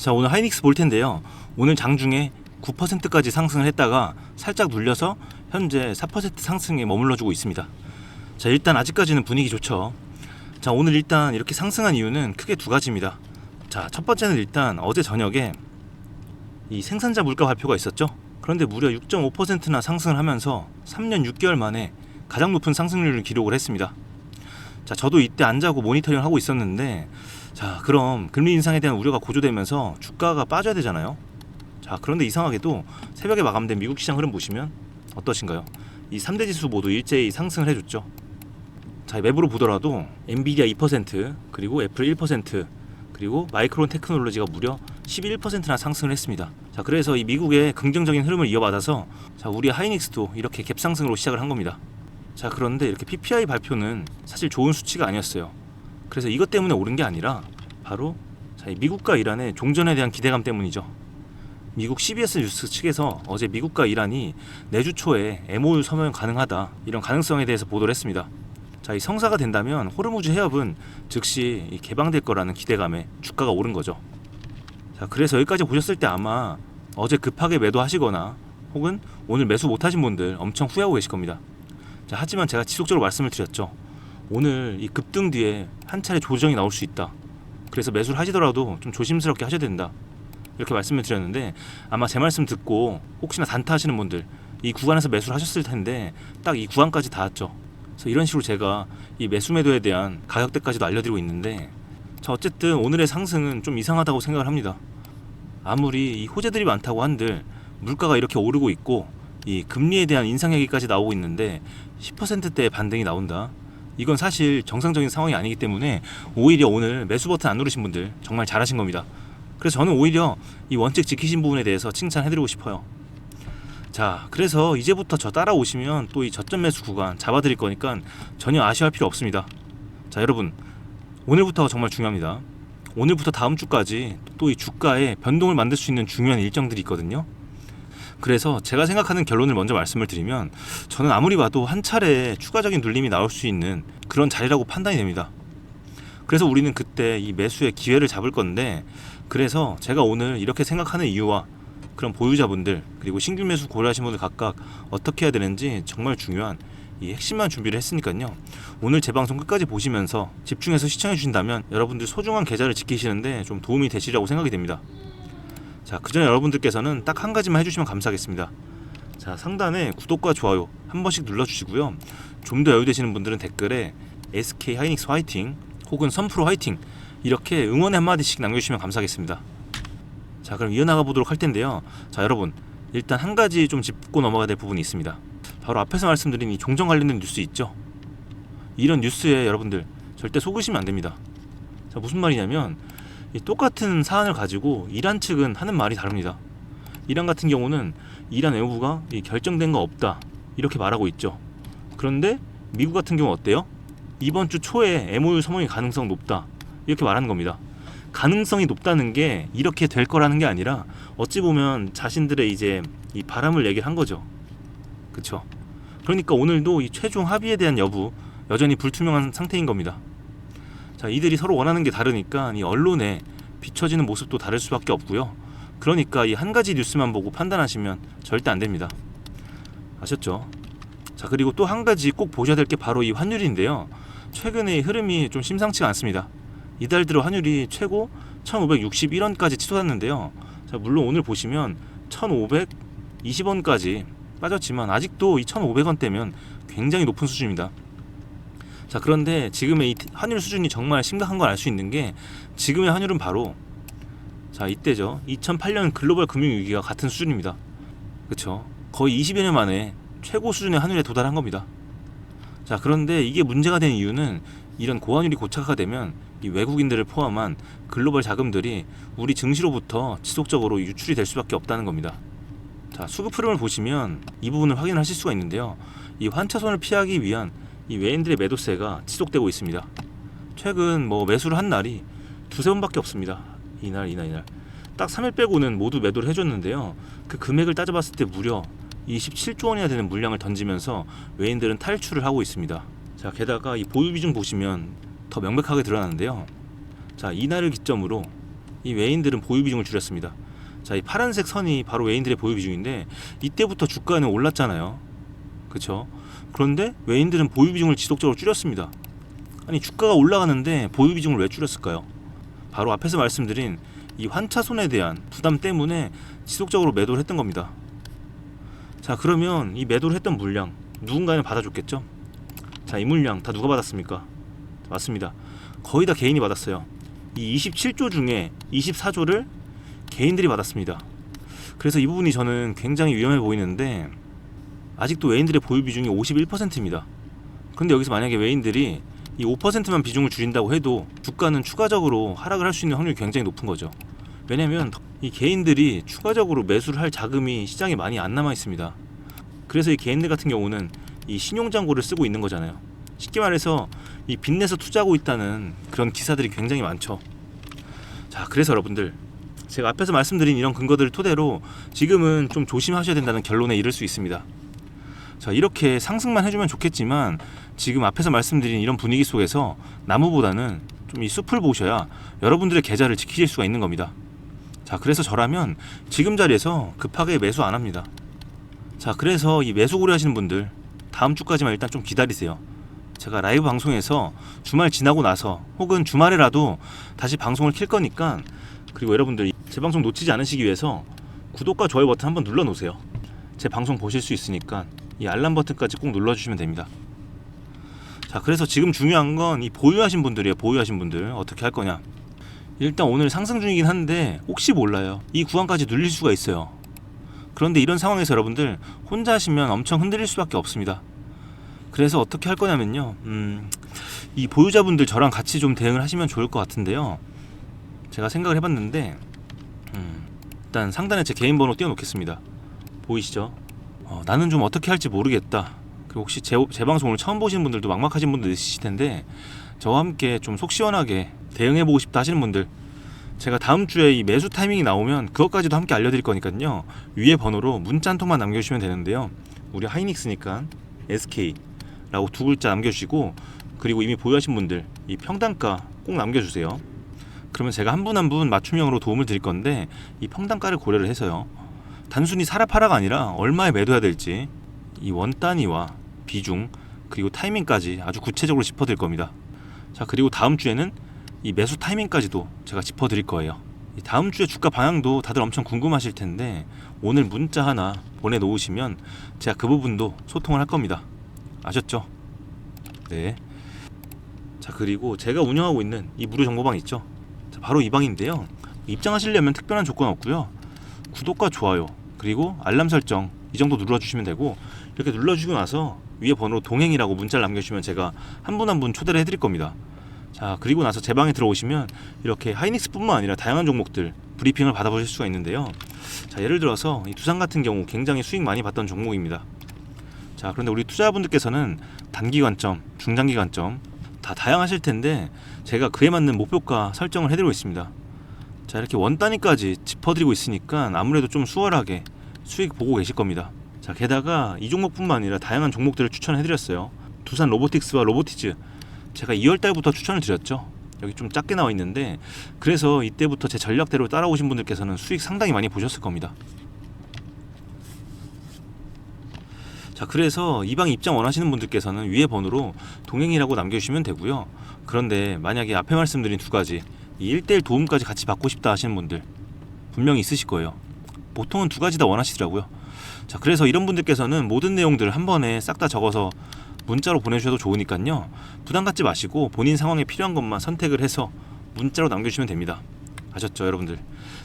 자, 오늘 하이닉스 볼 텐데요. 오늘 장중에 9%까지 상승을 했다가 살짝 눌려서 현재 4% 상승에 머물러주고 있습니다. 자, 일단 아직까지는 분위기 좋죠. 자, 오늘 일단 이렇게 상승한 이유는 크게 두 가지입니다. 자, 첫 번째는 일단 어제 저녁에 이 생산자 물가 발표가 있었죠. 그런데 무려 6.5%나 상승을 하면서 3년 6개월 만에 가장 높은 상승률을 기록을 했습니다. 자, 저도 이때 안 자고 모니터링을 하고 있었는데, 자, 그럼 금리 인상에 대한 우려가 고조되면서 주가가 빠져야 되잖아요. 자, 그런데 이상하게도 새벽에 마감된 미국 시장 흐름 보시면 어떠신가요? 이 3대 지수 모두 일제히 상승을 해줬죠. 자, 맵으로 보더라도 엔비디아 2%, 그리고 애플 1%, 그리고 마이크론 테크놀로지가 무려 11%나 상승을 했습니다. 자, 그래서 이 미국의 긍정적인 흐름을 이어받아서 자, 우리 하이닉스도 이렇게 갭상승으로 시작을 한 겁니다. 자, 그런데 이렇게 PPI 발표는 사실 좋은 수치가 아니었어요. 그래서 이것 때문에 오른 게 아니라 바로 자, 이 미국과 이란의 종전에 대한 기대감 때문이죠. 미국 CBS 뉴스 측에서 어제 미국과 이란이 내주 초에 MOU 서명 가능하다, 이런 가능성에 대해서 보도를 했습니다. 자, 이 성사가 된다면 호르무즈 해협은 즉시 개방될 거라는 기대감에 주가가 오른 거죠. 자, 그래서 여기까지 보셨을 때 아마 어제 급하게 매도하시거나 혹은 오늘 매수 못하신 분들 엄청 후회하고 계실 겁니다. 자, 하지만 제가 지속적으로 말씀을 드렸죠. 오늘 이 급등 뒤에 한 차례 조정이 나올 수 있다. 그래서 매수를 하시더라도 좀 조심스럽게 하셔야 된다, 이렇게 말씀을 드렸는데, 아마 제 말씀 듣고 혹시나 단타하시는 분들 이 구간에서 매수를 하셨을 텐데 딱 이 구간까지 닿았죠. 그래서 이런 식으로 제가 이 매수 매도에 대한 가격대까지도 알려드리고 있는데, 자, 어쨌든 오늘의 상승은 좀 이상하다고 생각을 합니다. 아무리 이 호재들이 많다고 한들 물가가 이렇게 오르고 있고 이 금리에 대한 인상 얘기까지 나오고 있는데 10%대의 반등이 나온다, 이건 사실 정상적인 상황이 아니기 때문에 오히려 오늘 매수 버튼 안 누르신 분들 정말 잘하신 겁니다. 그래서 저는 오히려 이 원칙 지키신 부분에 대해서 칭찬해드리고 싶어요. 자, 그래서 이제부터 저 따라오시면 또 이 저점 매수 구간 잡아드릴 거니까 전혀 아쉬워할 필요 없습니다. 자, 여러분, 오늘부터 정말 중요합니다. 오늘부터 다음 주까지 또 이 주가에 변동을 만들 수 있는 중요한 일정들이 있거든요. 그래서 제가 생각하는 결론을 먼저 말씀을 드리면, 저는 아무리 봐도 한 차례 추가적인 눌림이 나올 수 있는 그런 자리라고 판단이 됩니다. 그래서 우리는 그때 이 매수의 기회를 잡을 건데, 그래서 제가 오늘 이렇게 생각하는 이유와 그런 보유자분들 그리고 신규 매수 고려하신 분들 각각 어떻게 해야 되는지 정말 중요한 이 핵심만 준비를 했으니까요. 오늘 제 방송 끝까지 보시면서 집중해서 시청해 주신다면 여러분들 소중한 계좌를 지키시는데 좀 도움이 되시리라고 생각이 됩니다. 자, 그전에 여러분들께서는 딱 한 가지만 해주시면 감사하겠습니다. 자, 상단에 구독과 좋아요 한 번씩 눌러주시고요. 좀 더 여유되시는 분들은 댓글에 SK 하이닉스 화이팅 혹은 선프로 화이팅, 이렇게 응원의 한마디씩 남겨주시면 감사하겠습니다. 자, 그럼 이어나가 보도록 할 텐데요. 자, 여러분, 일단 한 가지 좀 짚고 넘어가야 될 부분이 있습니다. 바로 앞에서 말씀드린 이 종전 관련된 뉴스 있죠. 이런 뉴스에 여러분들 절대 속으시면 안 됩니다. 자, 무슨 말이냐면 이 똑같은 사안을 가지고 이란 측은 하는 말이 다릅니다. 이란 같은 경우는 이란 외무부가 결정된 거 없다, 이렇게 말하고 있죠. 그런데 미국 같은 경우 어때요? 이번 주 초에 MOU 서명이 가능성 높다, 이렇게 말하는 겁니다. 가능성이 높다는 게 이렇게 될 거라는 게 아니라 어찌 보면 자신들의 이제 이 바람을 얘기를 한 거죠. 그쵸? 그러니까 오늘도 이 최종 합의에 대한 여부 여전히 불투명한 상태인 겁니다. 자, 이들이 서로 원하는 게 다르니까 이 언론에 비춰지는 모습도 다를 수밖에 없고요. 그러니까 이 한 가지 뉴스만 보고 판단하시면 절대 안 됩니다. 아셨죠? 자, 그리고 또 한 가지 꼭 보셔야 될 게 바로 이 환율인데요. 최근에 흐름이 좀 심상치가 않습니다. 이달 들어 환율이 최고 1561원까지 치솟았는데요. 자, 물론 오늘 보시면 1520원까지 빠졌지만 아직도 이 1500원대면 굉장히 높은 수준입니다. 자, 그런데 지금의 이 환율 수준이 정말 심각한 걸 알 수 있는 게, 지금의 환율은 바로 자, 이때죠. 2008년 글로벌 금융위기가 같은 수준입니다. 그쵸? 거의 20여 년 만에 최고 수준의 환율에 도달한 겁니다. 자, 그런데 이게 문제가 된 이유는 이런 고환율이 고착화가 되면 이 외국인들을 포함한 글로벌 자금들이 우리 증시로부터 지속적으로 유출이 될 수밖에 없다는 겁니다. 자, 수급 흐름을 보시면 이 부분을 확인하실 수가 있는데요. 이 환차손을 피하기 위한 이 외인들의 매도세가 지속되고 있습니다. 최근 매수를 한 날이 두세 번밖에 없습니다. 이날 딱 3일 빼고는 모두 매도를 해줬는데요. 그 금액을 따져봤을 때 무려 27조 원이나 되는 물량을 던지면서 외인들은 탈출을 하고 있습니다. 자, 게다가 이 보유 비중 보시면 더 명백하게 드러나는데요. 자, 이날을 기점으로 이 외인들은 보유 비중을 줄였습니다. 자, 이 파란색 선이 바로 외인들의 보유 비중인데 이때부터 주가는 올랐잖아요. 그쵸? 그런데 외인들은 보유 비중을 지속적으로 줄였습니다. 아니, 주가가 올라가는데 보유 비중을 왜 줄였을까요? 바로 앞에서 말씀드린 이 환차손에 대한 부담 때문에 지속적으로 매도를 했던 겁니다. 자, 그러면 이 매도를 했던 물량 누군가는 받아줬겠죠? 자, 이 물량 다 누가 받았습니까? 맞습니다. 거의 다 개인이 받았어요. 이 27조 중에 24조를 개인들이 받았습니다. 그래서 이 부분이 저는 굉장히 위험해 보이는데, 아직도 외인들의 보유 비중이 51%입니다. 그런데 여기서 만약에 외인들이 이 5%만 비중을 줄인다고 해도 주가는 추가적으로 하락을 할 수 있는 확률이 굉장히 높은 거죠. 왜냐면 이 개인들이 추가적으로 매수를 할 자금이 시장에 많이 안 남아 있습니다. 그래서 이 개인들 같은 경우는 이 신용장고를 쓰고 있는 거잖아요. 쉽게 말해서 이 빚내서 투자하고 있다는 그런 기사들이 굉장히 많죠. 자, 그래서 여러분들, 제가 앞에서 말씀드린 이런 근거들을 토대로 지금은 좀 조심하셔야 된다는 결론에 이를 수 있습니다. 자, 이렇게 상승만 해주면 좋겠지만 지금 앞에서 말씀드린 이런 분위기 속에서 나무보다는 좀 이 숲을 보셔야 여러분들의 계좌를 지키실 수가 있는 겁니다. 자, 그래서 저라면 지금 자리에서 급하게 매수 안 합니다. 자, 그래서 이 매수 고려하시는 분들 다음 주까지만 일단 좀 기다리세요. 제가 라이브 방송에서 주말 지나고 나서 혹은 주말에라도 다시 방송을 킬 거니까, 그리고 여러분들 제 방송 놓치지 않으시기 위해서 구독과 좋아요 버튼 한번 눌러 놓으세요. 제 방송 보실 수 있으니까 이 알람 버튼까지 꼭 눌러주시면 됩니다. 자, 그래서 지금 중요한 건 이 보유하신 분들이에요. 보유하신 분들 어떻게 할 거냐. 일단 오늘 상승 중이긴 한데 혹시 몰라요. 이 구간까지 눌릴 수가 있어요. 그런데 이런 상황에서 여러분들 혼자 하시면 엄청 흔들릴 수밖에 없습니다. 그래서 어떻게 할 거냐면요, 이 보유자분들 저랑 같이 좀 대응을 하시면 좋을 것 같은데요. 제가 생각을 해봤는데 일단 상단에 제 개인 번호 띄워놓겠습니다. 보이시죠? 나는 좀 어떻게 할지 모르겠다. 그리고 혹시 제 방송을 처음 보시는 분들도 막막하신 분들 있으실 텐데 저와 함께 좀 속 시원하게 대응해보고 싶다 하시는 분들, 제가 다음 주에 이 매수 타이밍이 나오면 그것까지도 함께 알려드릴 거니까요. 위에 번호로 문자 한 통만 남겨주시면 되는데요. 우리 하이닉스니까 SK라고 두 글자 남겨주시고, 그리고 이미 보유하신 분들 이 평단가 꼭 남겨주세요. 그러면 제가 한 분 한 분 맞춤형으로 도움을 드릴 건데 이 평단가를 고려를 해서요, 단순히 사라 파라가 아니라 얼마에 매도해야 될지 이 원 단위와 비중 그리고 타이밍까지 아주 구체적으로 짚어드릴 겁니다. 자, 그리고 다음 주에는 이 매수 타이밍까지도 제가 짚어드릴 거예요. 다음 주에 주가 방향도 다들 엄청 궁금하실 텐데 오늘 문자 하나 보내놓으시면 제가 그 부분도 소통을 할 겁니다. 아셨죠? 네. 자, 그리고 제가 운영하고 있는 이 무료 정보방 있죠? 자, 바로 이 방인데요. 입장하시려면 특별한 조건 없고요. 구독과 좋아요 그리고 알람 설정 이 정도 눌러주시면 되고, 이렇게 눌러주고 나서 위에 번호 동행이라고 문자를 남겨주시면 제가 한 분 한 분 초대를 해드릴 겁니다. 자, 그리고 나서 제 방에 들어오시면 이렇게 하이닉스뿐만 아니라 다양한 종목들 브리핑을 받아보실 수가 있는데요. 자, 예를 들어서 이 두산 같은 경우 굉장히 수익 많이 봤던 종목입니다. 자, 그런데 우리 투자자분들께서는 단기 관점, 중장기 관점 다 다양하실 텐데 제가 그에 맞는 목표가 설정을 해드리고 있습니다. 자, 이렇게 원 단위까지 짚어드리고 있으니까 아무래도 좀 수월하게 수익 보고 계실 겁니다. 자, 게다가 이 종목뿐만 아니라 다양한 종목들을 추천해드렸어요. 두산 로보틱스와 로보티즈 제가 2월달부터 추천을 드렸죠. 여기 좀 작게 나와 있는데, 그래서 이때부터 제 전략대로 따라오신 분들께서는 수익 상당히 많이 보셨을 겁니다. 자, 그래서 이 방 입장 원하시는 분들께서는 위에 번호로 동행이라고 남겨주시면 되고요. 그런데 만약에 앞에 말씀드린 두 가지 이 1대1 도움까지 같이 받고 싶다 하시는 분들 분명히 있으실 거예요. 보통은 두 가지 다 원하시더라고요. 자, 그래서 이런 분들께서는 모든 내용들을 한 번에 싹 다 적어서 문자로 보내주셔도 좋으니까요. 부담 갖지 마시고 본인 상황에 필요한 것만 선택을 해서 문자로 남겨주시면 됩니다. 아셨죠, 여러분들?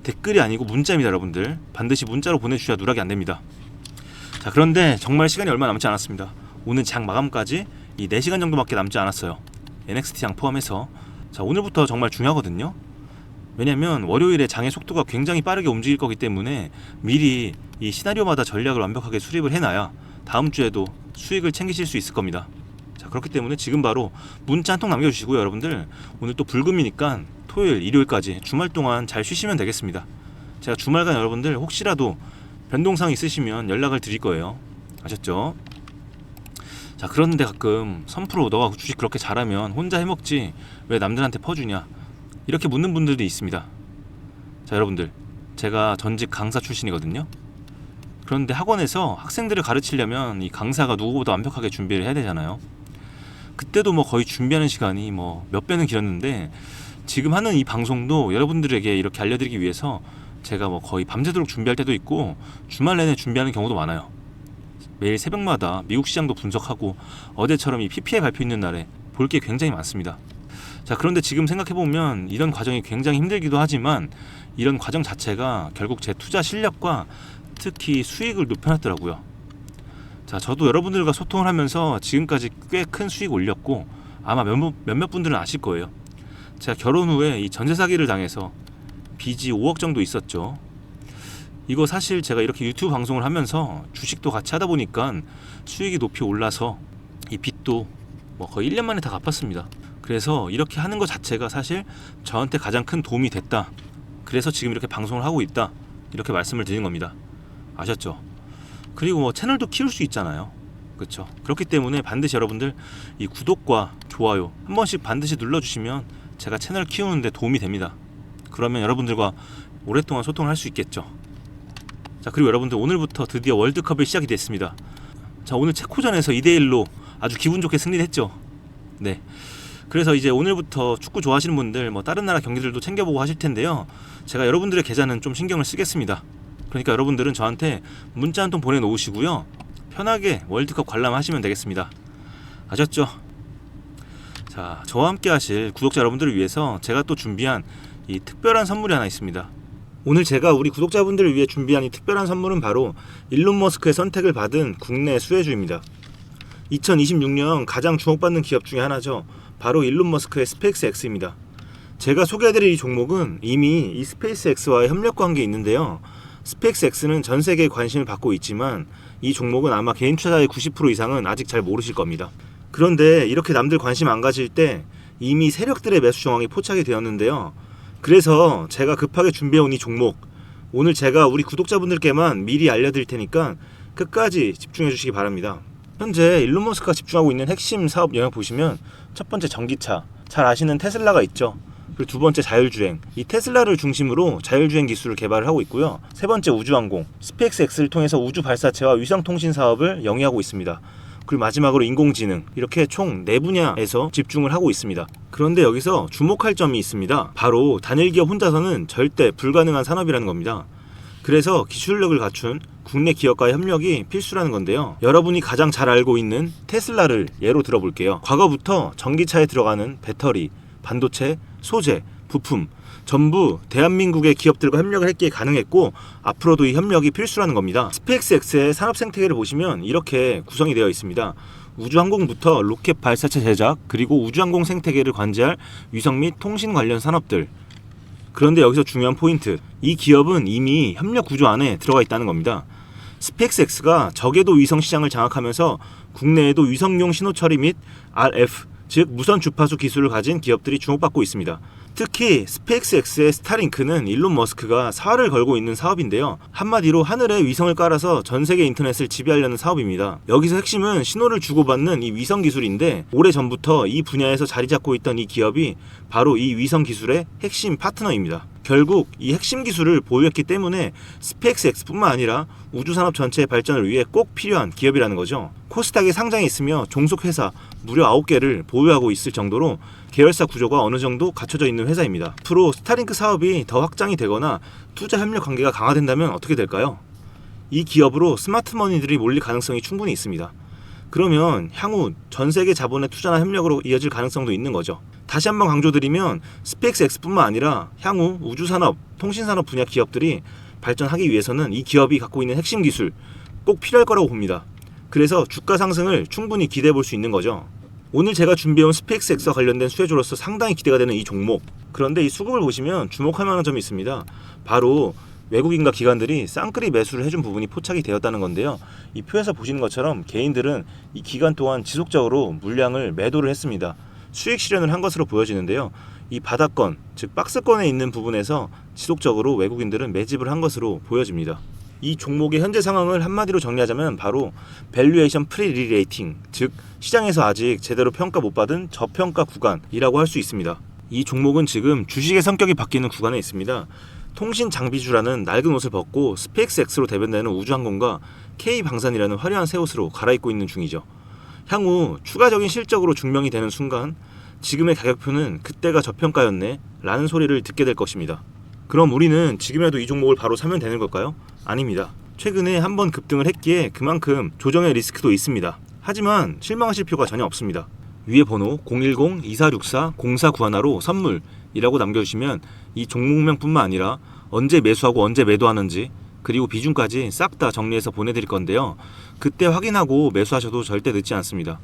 댓글이 아니고 문자입니다, 여러분들. 반드시 문자로 보내주셔야 누락이 안 됩니다. 자, 그런데 정말 시간이 얼마 남지 않았습니다. 오늘 장 마감까지 이 4시간 정도밖에 남지 않았어요. NXT장 포함해서. 자, 오늘부터 정말 중요하거든요. 왜냐면 월요일에 장의 속도가 굉장히 빠르게 움직일 거기 때문에 미리 이 시나리오마다 전략을 완벽하게 수립을 해놔야 다음 주에도 수익을 챙기실 수 있을 겁니다. 자, 그렇기 때문에 지금 바로 문자 한 통 남겨주시고요. 여러분들 오늘 또 불금이니까 토요일, 일요일까지 주말 동안 잘 쉬시면 되겠습니다. 제가 주말간 여러분들 혹시라도 변동사항 있으시면 연락을 드릴 거예요. 아셨죠? 자, 그런데 가끔 선프로 너가 주식 그렇게 잘하면 혼자 해먹지 왜 남들한테 퍼주냐 이렇게 묻는 분들도 있습니다. 자, 여러분들, 제가 전직 강사 출신이거든요. 그런데 학원에서 학생들을 가르치려면 이 강사가 누구보다 완벽하게 준비를 해야 되잖아요. 그때도 뭐 거의 준비하는 시간이 뭐 몇 배는 길었는데, 지금 하는 이 방송도 여러분들에게 이렇게 알려드리기 위해서 제가 뭐 거의 밤새도록 준비할 때도 있고 주말 내내 준비하는 경우도 많아요. 매일 새벽마다 미국 시장도 분석하고 어제처럼 이 PPI 발표 있는 날에 볼 게 굉장히 많습니다. 자, 그런데 지금 생각해보면 이런 과정이 굉장히 힘들기도 하지만 이런 과정 자체가 결국 제 투자 실력과 특히 수익을 높여놨더라고요. 자, 저도 여러분들과 소통을 하면서 지금까지 꽤 큰 수익 올렸고 아마 몇몇 분들은 아실 거예요. 제가 결혼 후에 이 전세 사기를 당해서 빚이 5억 정도 있었죠. 이거 사실 제가 이렇게 유튜브 방송을 하면서 주식도 같이 하다 보니까 수익이 높이 올라서 이 빚도 뭐 거의 1년 만에 다 갚았습니다. 그래서 이렇게 하는 것 자체가 사실 저한테 가장 큰 도움이 됐다. 그래서 지금 이렇게 방송을 하고 있다. 이렇게 말씀을 드리는 겁니다. 아셨죠? 그리고 뭐 채널도 키울 수 있잖아요. 그렇죠? 그렇기 때문에 반드시 여러분들 이 구독과 좋아요 한 번씩 반드시 눌러주시면 제가 채널 키우는데 도움이 됩니다. 그러면 여러분들과 오랫동안 소통을 할 수 있겠죠. 자, 그리고 여러분들, 오늘부터 드디어 월드컵이 시작이 됐습니다. 자, 오늘 체코전에서 2대1로 아주 기분 좋게 승리를 했죠. 네. 그래서 이제 오늘부터 축구 좋아하시는 분들 뭐 다른 나라 경기들도 챙겨보고 하실 텐데요. 제가 여러분들의 계좌는 좀 신경을 쓰겠습니다. 그러니까 여러분들은 저한테 문자 한 통 보내놓으시고요. 편하게 월드컵 관람하시면 되겠습니다. 아셨죠? 자, 저와 함께 하실 구독자 여러분들을 위해서 제가 또 준비한 이 특별한 선물이 하나 있습니다. 오늘 제가 우리 구독자분들을 위해 준비한 이 특별한 선물은 바로 일론 머스크의 선택을 받은 국내 수혜주입니다. 2026년 가장 주목받는 기업 중에 하나죠. 바로 일론 머스크의 스페이스X입니다. 제가 소개해드릴 이 종목은 이미 이 스페이스X와의 협력 관계에 있는데요. 스페이스X는 전 세계에 관심을 받고 있지만 이 종목은 아마 개인 투자자의 90% 이상은 아직 잘 모르실 겁니다. 그런데 이렇게 남들 관심 안 가질 때 이미 세력들의 매수 정황이 포착이 되었는데요. 그래서 제가 급하게 준비해온 이 종목, 오늘 제가 우리 구독자분들께만 미리 알려드릴 테니까 끝까지 집중해 주시기 바랍니다. 현재 일론 머스크가 집중하고 있는 핵심 사업 영역 보시면 첫 번째 전기차, 잘 아시는 테슬라가 있죠. 그리고 두 번째 자율주행, 이 테슬라를 중심으로 자율주행 기술을 개발을 하고 있고요. 세 번째 우주항공, 스페이스X를 통해서 우주 발사체와 위성통신 사업을 영위하고 있습니다. 그리고 마지막으로 인공지능, 이렇게 총 4분야에서 집중을 하고 있습니다. 그런데 여기서 주목할 점이 있습니다. 바로 단일 기업 혼자서는 절대 불가능한 산업이라는 겁니다. 그래서 기술력을 갖춘 국내 기업과의 협력이 필수라는 건데요. 여러분이 가장 잘 알고 있는 테슬라를 예로 들어볼게요. 과거부터 전기차에 들어가는 배터리, 반도체, 소재, 부품 전부 대한민국의 기업들과 협력을 했기에 가능했고 앞으로도 이 협력이 필수라는 겁니다. 스페이스X의 산업 생태계를 보시면 이렇게 구성이 되어 있습니다. 우주항공부터 로켓 발사체 제작, 그리고 우주항공 생태계를 관제할 위성 및 통신 관련 산업들. 그런데 여기서 중요한 포인트, 이 기업은 이미 협력 구조 안에 들어가 있다는 겁니다. 스페이스X가 저궤도 위성 시장을 장악하면서 국내에도 위성용 신호 처리 및 RF, 즉 무선 주파수 기술을 가진 기업들이 주목받고 있습니다. 특히 스페이스X의 스타링크는 일론 머스크가 사활을 걸고 있는 사업인데요. 한마디로 하늘에 위성을 깔아서 전 세계 인터넷을 지배하려는 사업입니다. 여기서 핵심은 신호를 주고받는 이 위성 기술인데 오래전부터 이 분야에서 자리 잡고 있던 이 기업이 바로 이 위성 기술의 핵심 파트너입니다. 결국 이 핵심 기술을 보유했기 때문에 스페이스X뿐만 아니라 우주산업 전체의 발전을 위해 꼭 필요한 기업이라는 거죠. 코스닥에 상장해 있으며 종속 회사 무려 9개를 보유하고 있을 정도로 계열사 구조가 어느 정도 갖춰져 있는 회사입니다. 앞으로 스타링크 사업이 더 확장이 되거나 투자 협력 관계가 강화된다면 어떻게 될까요? 이 기업으로 스마트머니들이 몰릴 가능성이 충분히 있습니다. 그러면 향후 전 세계 자본의 투자나 협력으로 이어질 가능성도 있는 거죠. 다시 한번 강조드리면 스페이스X뿐만 아니라 향후 우주산업, 통신산업 분야 기업들이 발전하기 위해서는 이 기업이 갖고 있는 핵심 기술 꼭 필요할 거라고 봅니다. 그래서 주가 상승을 충분히 기대해 볼 수 있는 거죠. 오늘 제가 준비해온 스페이스X와 관련된 수혜주로서 상당히 기대가 되는 이 종목. 그런데 이 수급을 보시면 주목할 만한 점이 있습니다. 바로 외국인과 기관들이 쌍끌이 매수를 해준 부분이 포착이 되었다는 건데요. 이 표에서 보시는 것처럼 개인들은 이 기간 동안 지속적으로 물량을 매도를 했습니다. 수익 실현을 한 것으로 보여지는데요. 이 바닥권, 즉 박스권에 있는 부분에서 지속적으로 외국인들은 매집을 한 것으로 보여집니다. 이 종목의 현재 상황을 한마디로 정리하자면 바로 밸류에이션 프리리레이팅, 즉 시장에서 아직 제대로 평가 못 받은 저평가 구간이라고 할 수 있습니다. 이 종목은 지금 주식의 성격이 바뀌는 구간에 있습니다. 통신 장비주라는 낡은 옷을 벗고 스페이스X로 대변되는 우주항공과 K방산이라는 화려한 새 옷으로 갈아입고 있는 중이죠. 향후 추가적인 실적으로 증명이 되는 순간 지금의 가격표는 그때가 저평가였네 라는 소리를 듣게 될 것입니다. 그럼 우리는 지금이라도 이 종목을 바로 사면 되는 걸까요? 아닙니다. 최근에 한번 급등을 했기에 그만큼 조정의 리스크도 있습니다. 하지만 실망하실 필요가 전혀 없습니다. 위에 번호 010-2464-0491로 선물이라고 남겨주시면 이 종목명 뿐만 아니라 언제 매수하고 언제 매도하는지 그리고 비중까지 싹 다 정리해서 보내드릴 건데요. 그때 확인하고 매수하셔도 절대 늦지 않습니다.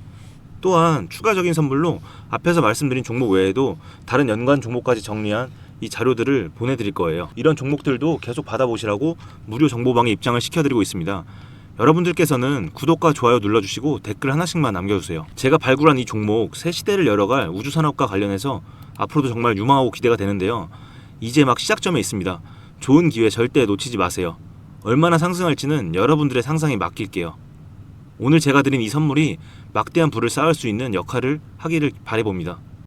또한 추가적인 선물로 앞에서 말씀드린 종목 외에도 다른 연관 종목까지 정리한 이 자료들을 보내드릴 거예요. 이런 종목들도 계속 받아보시라고 무료 정보방에 입장을 시켜드리고 있습니다. 여러분들께서는 구독과 좋아요 눌러주시고 댓글 하나씩만 남겨주세요. 제가 발굴한 이 종목 새 시대를 열어갈 우주산업과 관련해서 앞으로도 정말 유망하고 기대가 되는데요. 이제 막 시작점에 있습니다. 좋은 기회 절대 놓치지 마세요. 얼마나 상승할지는 여러분들의 상상에 맡길게요. 오늘 제가 드린 이 선물이 막대한 부를 쌓을 수 있는 역할을 하기를 바라봅니다.